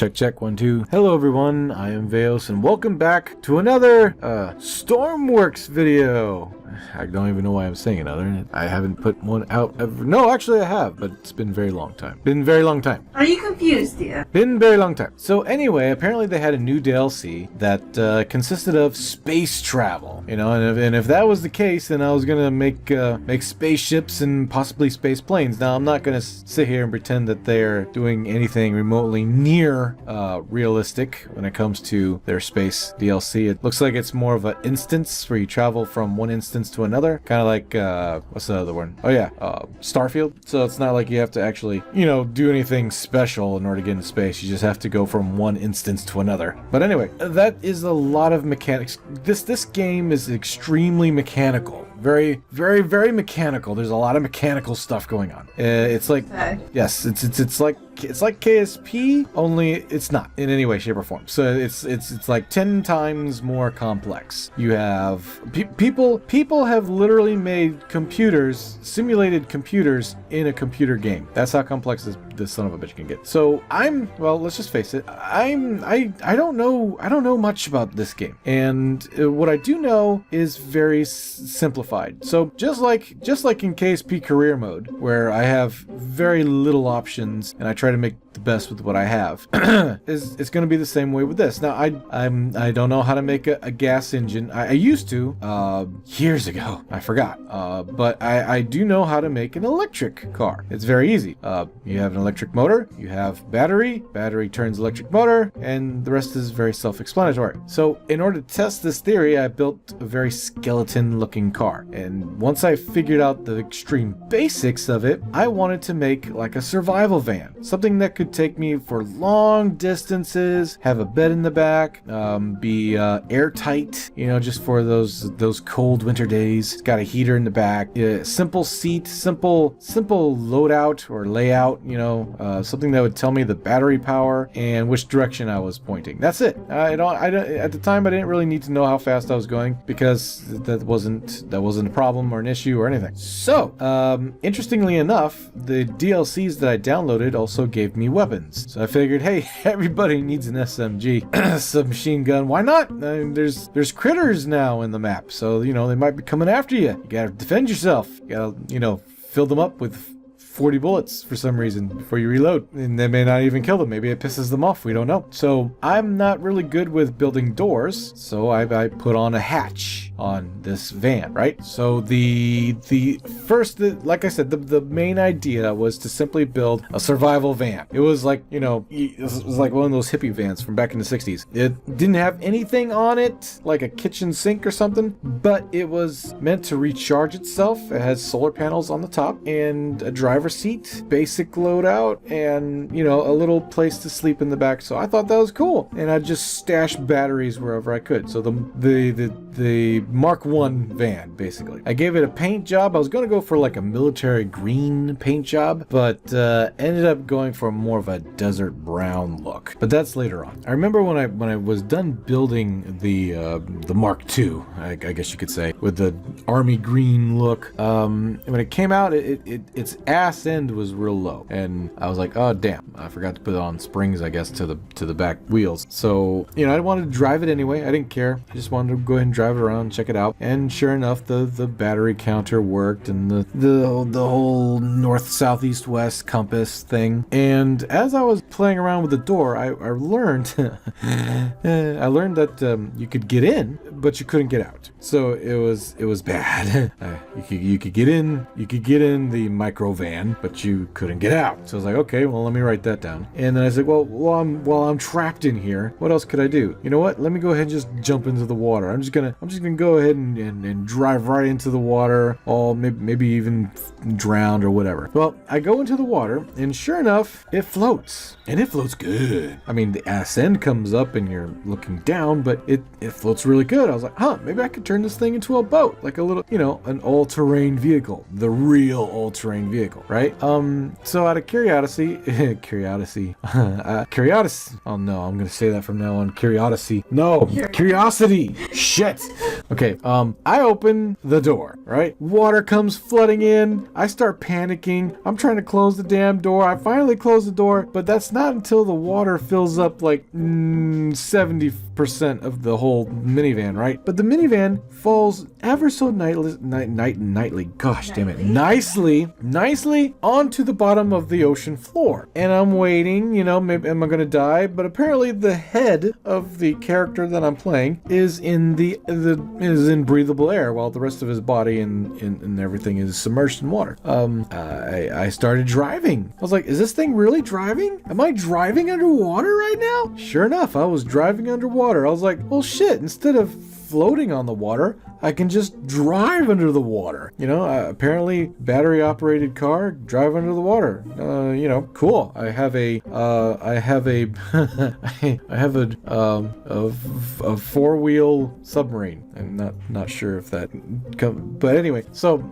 Check, check, 1, 2. Hello everyone, I am Veos and welcome back to another Stormworks video. I don't even know why I'm saying another. I haven't put one out ever. No, actually I have, but it's been a very long time. Are you confused, dear? Been a very long time. So anyway, apparently they had a new DLC that consisted of space travel. You know, and if that was the case, then I was gonna make spaceships and possibly space planes. Now I'm not gonna sit here and pretend that they're doing anything remotely near realistic when it comes to their space DLC. It looks like it's more of an instance where you travel from one instance to another, kind of like what's the other one? Oh yeah, Starfield. So it's not like you have to actually, you know, do anything special in order to get into space. You just have to go from one instance to another. But anyway, that is a lot of mechanics. This game is extremely mechanical. Very mechanical. There's a lot of mechanical stuff going on. It's like, yes, it's like KSP, only it's not in any way, shape, or form. So it's like 10 times more complex. You have people have literally made computers, simulated computers in a computer game. That's how complex this son of a bitch can get. So well, let's just face it. I don't know much about this game, and what I do know is very simplified. So just like in KSP career mode, where I have very little options and I try to make the best with what I have, it's going to be the same way with this. Now I don't know how to make a gas engine. I used to years ago. I forgot. But I do know how to make an electric car. It's very easy. You have an electric motor, you have battery turns electric motor, and the rest is very self-explanatory. So in order to test this theory, I built a very skeleton looking car. And once I figured out the extreme basics of it, I wanted to make like a survival van, something that could take me for long distances, have a bed in the back, be airtight, you know, just for those cold winter days. It's got a heater in the back, simple seat, simple loadout or layout, you know, something that would tell me the battery power and which direction I was pointing. That's it. I don't at the time I didn't really need to know how fast I was going, because that wasn't a problem or an issue or anything. So interestingly enough, the DLCs that I downloaded also gave me weapons. So I figured, hey, everybody needs an SMG, submachine gun. Why not? I mean, there's critters now in the map, so you know they might be coming after you. You gotta defend yourself. You gotta, you know, fill them up with 40 bullets for some reason before you reload, and they may not even kill them. Maybe it pisses them off, we don't know. So I'm not really good with building doors, so I put on a hatch on this van, right? So the first, like I said, the main idea was to simply build a survival van. It was like, you know, it was like one of those hippie vans from back in the 60s. It didn't have anything on it like a kitchen sink or something, but it was meant to recharge itself. It has solar panels on the top and a driver seat, basic loadout, and you know, a little place to sleep in the back. So I thought that was cool, and I just stashed batteries wherever I could. So the Mark I van, basically. I gave it a paint job. I was gonna go for like a military green paint job, but ended up going for more of a desert brown look. But that's later on. I remember when I was done building the Mark II, I guess you could say, with the army green look. When it came out, its ass end was real low, and I was like, oh damn, I forgot to put on springs, I guess, to the back wheels. So you know, I wanted to drive it anyway. I didn't care. I just wanted to go ahead and drive it around, check it out. And sure enough, the battery counter worked, and the whole north, south, east, west compass thing. And as I was playing around with the door, I learned that you could get in, but you couldn't get out. So it was bad. You could get in the micro van, but you couldn't get out. So I was like, okay, well, let me write that down. And then I said, well, while I'm trapped in here, what else could I do? You know what? Let me go ahead and just jump into the water. I'm just gonna go ahead and drive right into the water, or maybe even drowned or whatever. Well, I go into the water, and sure enough, it floats. And it floats good. I mean, the ass end comes up and you're looking down, but it floats really good. I was like, huh, maybe I could turn this thing into a boat, like a little, you know, an all-terrain vehicle, the real all-terrain vehicle, right? So out of curiosity, curiosity, oh no, I'm gonna say that from now on. Curiosity. No, curiosity. Shit. Okay. I open the door, right? Water comes flooding in. I start panicking. I'm trying to close the damn door. I finally close the door, but that's not until the water fills up like 70% of the whole minivan, right? But the minivan falls ever so nightly, gosh damn it, nicely onto the bottom of the ocean floor. And I'm waiting, you know, maybe am I gonna die? But apparently the head of the character that I'm playing is in is in breathable air, while the rest of his body and everything is submerged in water. I started driving. I was like, is this thing really driving? Am I driving underwater right now? Sure enough, I was driving underwater. I was like, well shit, instead of floating on the water, I can just drive under the water. You know, apparently battery operated car, drive under the water. You know, cool. I have a four-wheel submarine. I'm not sure if that but anyway, so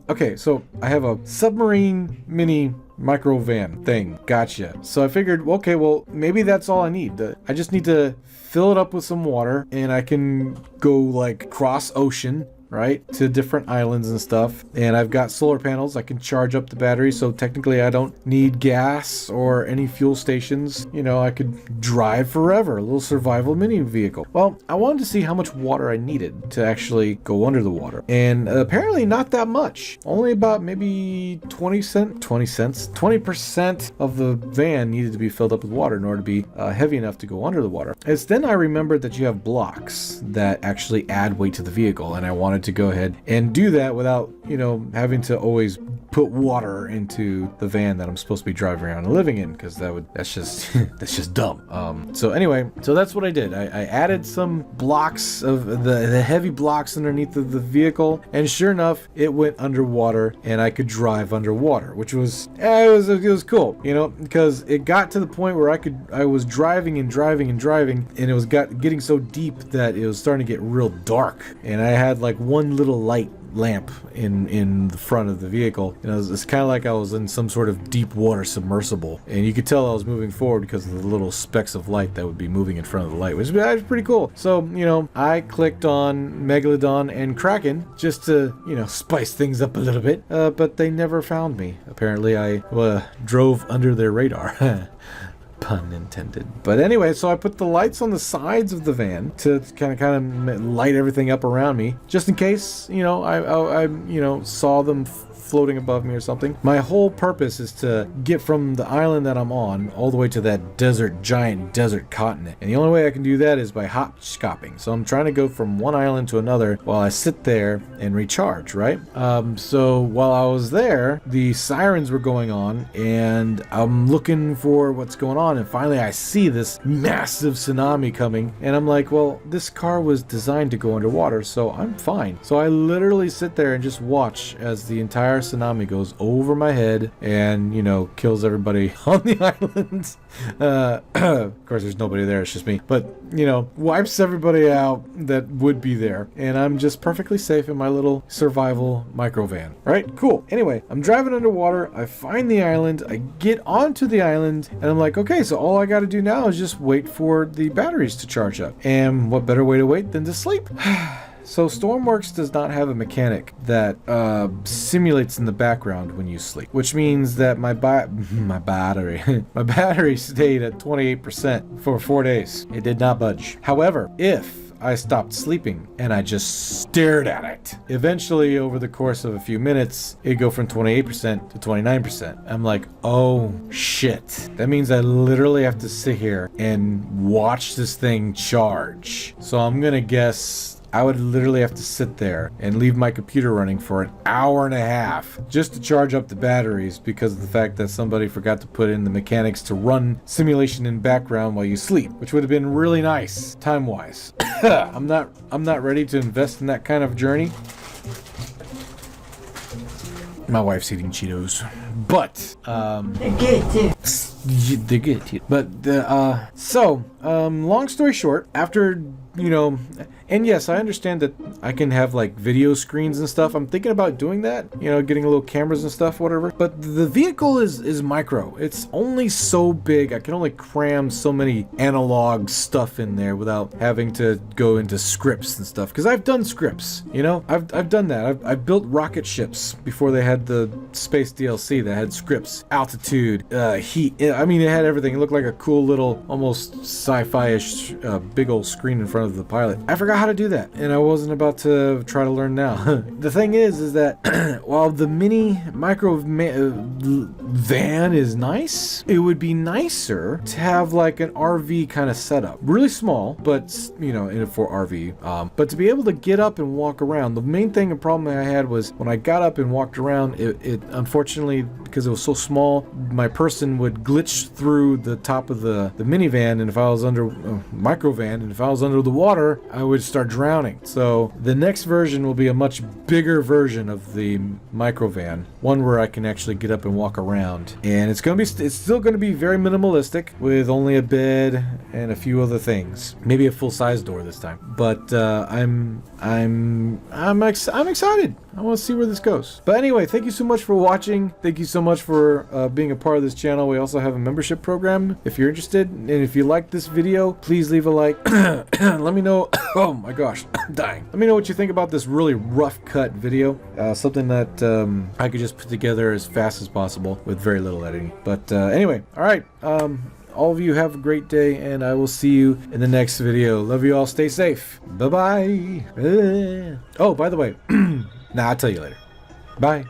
okay, so I have a submarine mini micro van thing. Gotcha. So I figured, okay, well, maybe that's all I need. I just need to fill it up with some water and I can go like cross ocean, right, to different islands and stuff. And I've got solar panels. I can charge up the battery, so technically I don't need gas or any fuel stations. You know, I could drive forever. A little survival mini vehicle. Well, I wanted to see how much water I needed to actually go under the water. And apparently not that much. Only about maybe 20% of the van needed to be filled up with water in order to be heavy enough to go under the water. It's then I remembered that you have blocks that actually add weight to the vehicle, and I wanted to go ahead and do that without, you know, having to always put water into the van that I'm supposed to be driving around and living in, because that's just that's just dumb. So anyway, so that's what I did. I added some blocks of the heavy blocks underneath of the vehicle, and sure enough, it went underwater and I could drive underwater, which was it was cool, you know, because it got to the point where I was driving and it was getting so deep that it was starting to get real dark, and I had like one little light lamp in the front of the vehicle. You know, it's kind of like I was in some sort of deep water submersible, and you could tell I was moving forward because of the little specks of light that would be moving in front of the light, which was pretty cool. So, you know, I clicked on Megalodon and Kraken just to, you know, spice things up a little bit, but they never found me. Apparently I drove under their radar. Pun intended. But anyway, so I put the lights on the sides of the van to kind of light everything up around me, just in case, you know, I you know, saw them floating above me or something. My whole purpose is to get from the island that I'm on all the way to that giant desert continent. And the only way I can do that is by hop-scopping. So I'm trying to go from one island to another while I sit there and recharge, right? So while I was there, the sirens were going on, and I'm looking for what's going on, and finally I see this massive tsunami coming, and I'm like, well, this car was designed to go underwater, so I'm fine. So I literally sit there and just watch as the entire tsunami goes over my head and, you know, kills everybody on the island. Of course there's nobody there, it's just me, but, you know, wipes everybody out that would be there, and I'm just perfectly safe in my little survival micro van. Right? Cool. Anyway, I'm driving underwater, I find the island, I get onto the island, and I'm like, okay, so all I gotta do now is just wait for the batteries to charge up. And what better way to wait than to sleep? So Stormworks does not have a mechanic that simulates in the background when you sleep, which means that my battery stayed at 28% for 4 days. It did not budge. However, if I stopped sleeping and I just stared at it, eventually over the course of a few minutes, it'd go from 28% to 29%. I'm like, oh shit. That means I literally have to sit here and watch this thing charge. So I'm gonna guess I would literally have to sit there and leave my computer running for an hour and a half just to charge up the batteries, because of the fact that somebody forgot to put in the mechanics to run simulation in background while you sleep, which would have been really nice time-wise. I'm not ready to invest in that kind of journey. My wife's eating Cheetos, but They're good too. they're good too. But long story short, after you know, and yes, I understand that I can have like video screens and stuff. I'm thinking about doing that, you know, getting little cameras and stuff, whatever. But the vehicle is micro. It's only so big. I can only cram so many analog stuff in there without having to go into scripts and stuff. Because I've done scripts, you know, I've done that. I've built rocket ships before they had the space DLC that had scripts, altitude, heat. I mean, it had everything. It looked like a cool little, almost sci-fi-ish big old screen in front of the pilot. I forgot how to do that, and I wasn't about to try to learn now. The thing is that while the mini micro van is nice, it would be nicer to have like an RV kind of setup. Really small, but you know, for RV. But to be able to get up and walk around. The main thing and problem I had was when I got up and walked around, it unfortunately, because it was so small, my person would glitch through the top of the minivan, and if I was under microvan, and if I was under the water, I would start drowning. So the next version will be a much bigger version of the microvan, one where I can actually get up and walk around, and it's still gonna be very minimalistic with only a bed and a few other things, maybe a full-size door this time. But I'm excited. I want to see where this goes. But anyway, thank you so much for watching. Thank you so much for being a part of this channel. We also have a membership program if you're interested. And if you like this video, please leave a like. Let me know. Oh my gosh, I'm dying. Let me know what you think about this really rough cut video. Something that I could just put together as fast as possible with very little editing. But anyway, all right. All of you have a great day, and I will see you in the next video. Love you all. Stay safe. Bye-bye. Oh, by the way, nah, I'll tell you later. Bye.